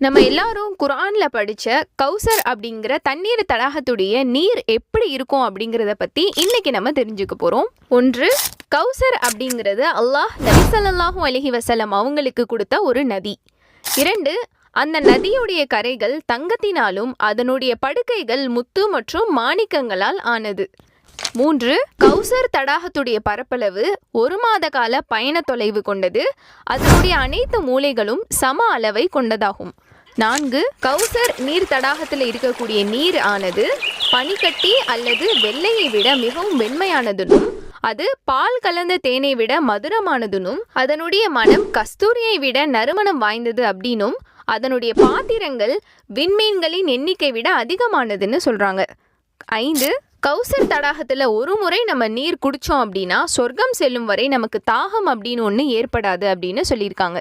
நம்ம எல்லாரும் குர்ஆன்ல படிச்ச கௌசர் அப்படிங்கிற தண்ணீர் தடாகத்துடைய நீர் எப்படி இருக்கும் அப்படிங்கிறத பத்தி இன்னைக்கு நம்ம தெரிஞ்சுக்க போறோம். ஒன்று, கௌசர் அப்படிங்கிறது அல்லாஹ் நபி ஸல்லல்லாஹு அலைஹி வஸல்லம் அவங்களுக்கு கொடுத்த ஒரு நதி. இரண்டு, அந்த நதியுடைய கரைகள் தங்கத்தினாலும் அதனுடைய படுக்கைகள் முத்து மற்றும் மாணிக்கங்களால் ஆனது. மூன்று, கௌசர் தடாகத்துடைய பரப்பளவு 1 மாத கால பயண தொலைவு கொண்டது. அதனுடைய அனைத்து மூலைகளும் சம அளவை கொண்டதாகும். 4, கௌசர் நீர் தடாகத்தில் இருக்கக்கூடிய நீர் ஆனது பனிக்கட்டி அல்லது வெள்ளையை விட மிகவும் வெண்மையானதுனும் அது பால் கலந்த தேனை விட மதுரமானதுனும் அதனுடைய மனம் கஸ்தூரியை விட நறுமணம் வாய்ந்தது அப்படின்னும் அதனுடைய பாத்திரங்கள் விண்மீன்களின் எண்ணிக்கை விட அதிகமானதுன்னு சொல்றாங்க. 5, கௌசர் தடாகத்தில் ஒரு முறை நம்ம நீர் குடித்தோம் அப்படின்னா சொர்க்கம் செல்லும் வரை நமக்கு தாகம் அப்படின்னு ஒன்று ஏற்படாது அப்படின்னு சொல்லியிருக்காங்க.